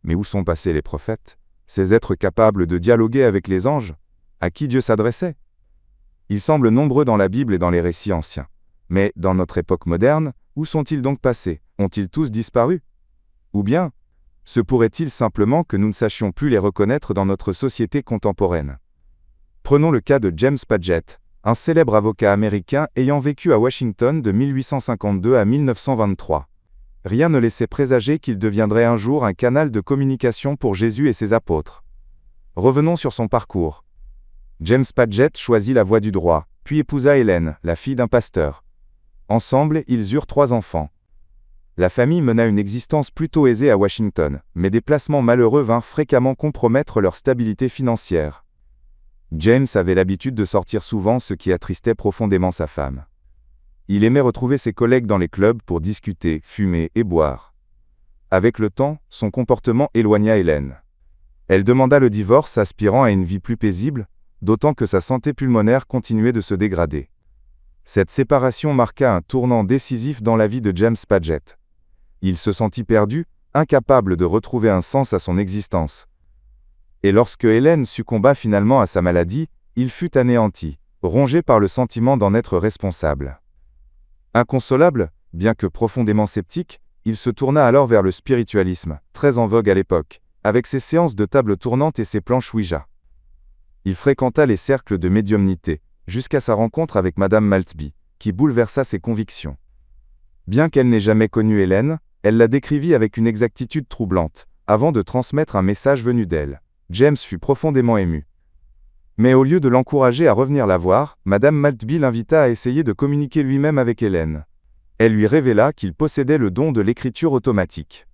Mais où sont passés les prophètes, ces êtres capables de dialoguer avec les anges, à qui Dieu s'adressait? Ils semblent nombreux dans la Bible et dans les récits anciens. Mais, dans notre époque moderne, où sont-ils donc passés? Ont-ils tous disparu? Ou bien, se pourrait-il simplement que nous ne sachions plus les reconnaître dans notre société contemporaine? Prenons le cas de James Padgett, un célèbre avocat américain ayant vécu à Washington de 1852 à 1923. Rien ne laissait présager qu'il deviendrait un jour un canal de communication pour Jésus et ses apôtres. Revenons sur son parcours. James Padgett choisit la voie du droit, puis épousa Hélène, la fille d'un pasteur. Ensemble, ils eurent 3 enfants. La famille mena une existence plutôt aisée à Washington, mais des placements malheureux vinrent fréquemment compromettre leur stabilité financière. James avait l'habitude de sortir souvent, ce qui attristait profondément sa femme. Il aimait retrouver ses collègues dans les clubs pour discuter, fumer et boire. Avec le temps, son comportement éloigna Hélène. Elle demanda le divorce, aspirant à une vie plus paisible, d'autant que sa santé pulmonaire continuait de se dégrader. Cette séparation marqua un tournant décisif dans la vie de James Padgett. Il se sentit perdu, incapable de retrouver un sens à son existence. Et lorsque Hélène succomba finalement à sa maladie, il fut anéanti, rongé par le sentiment d'en être responsable. Inconsolable, bien que profondément sceptique, il se tourna alors vers le spiritualisme, très en vogue à l'époque, avec ses séances de table tournante et ses planches Ouija. Il fréquenta les cercles de médiumnité, jusqu'à sa rencontre avec Madame Maltby, qui bouleversa ses convictions. Bien qu'elle n'ait jamais connu Hélène, elle la décrivit avec une exactitude troublante, avant de transmettre un message venu d'elle. James fut profondément ému. Mais au lieu de l'encourager à revenir la voir, Madame Maltby l'invita à essayer de communiquer lui-même avec Hélène. Elle lui révéla qu'il possédait le don de l'écriture automatique.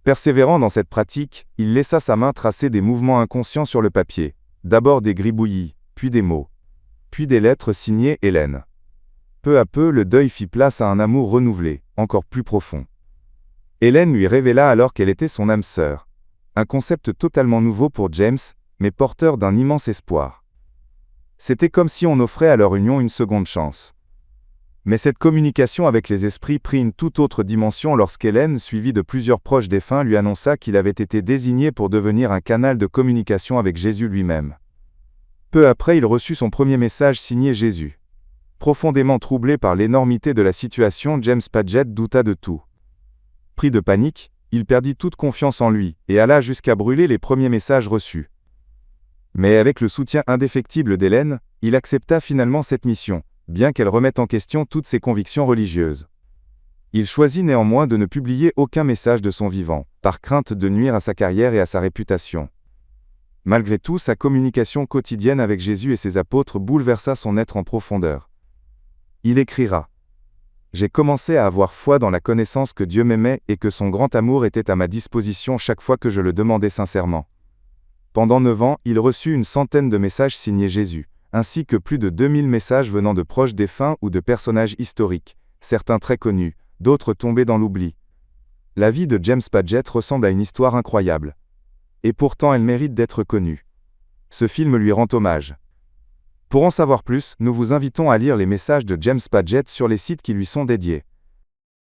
Persévérant dans cette pratique, il laissa sa main tracer des mouvements inconscients sur le papier, d'abord des gribouillis, puis des mots, puis des lettres signées Hélène. Peu à peu, le deuil fit place à un amour renouvelé, encore plus profond. Hélène lui révéla alors qu'elle était son âme sœur. Un concept totalement nouveau pour James, mais porteur d'un immense espoir. C'était comme si on offrait à leur union une seconde chance. Mais cette communication avec les esprits prit une toute autre dimension lorsqu'Hélène, suivie de plusieurs proches défunts, lui annonça qu'il avait été désigné pour devenir un canal de communication avec Jésus lui-même. Peu après, il reçut son premier message signé Jésus. Profondément troublé par l'énormité de la situation, James Padgett douta de tout. Pris de panique, il perdit toute confiance en lui, et alla jusqu'à brûler les premiers messages reçus. Mais avec le soutien indéfectible d'Hélène, il accepta finalement cette mission, bien qu'elle remette en question toutes ses convictions religieuses. Il choisit néanmoins de ne publier aucun message de son vivant, par crainte de nuire à sa carrière et à sa réputation. Malgré tout, sa communication quotidienne avec Jésus et ses apôtres bouleversa son être en profondeur. Il écrira : « J'ai commencé à avoir foi dans la connaissance que Dieu m'aimait et que son grand amour était à ma disposition chaque fois que je le demandais sincèrement. Pendant 9 ans, il reçut une centaine de messages signés Jésus, ainsi que plus de 2000 messages venant de proches défunts ou de personnages historiques, certains très connus, d'autres tombés dans l'oubli. La vie de James Padgett ressemble à une histoire incroyable. Et pourtant elle mérite d'être connue. Ce film lui rend hommage. Pour en savoir plus, nous vous invitons à lire les messages de James Padgett sur les sites qui lui sont dédiés.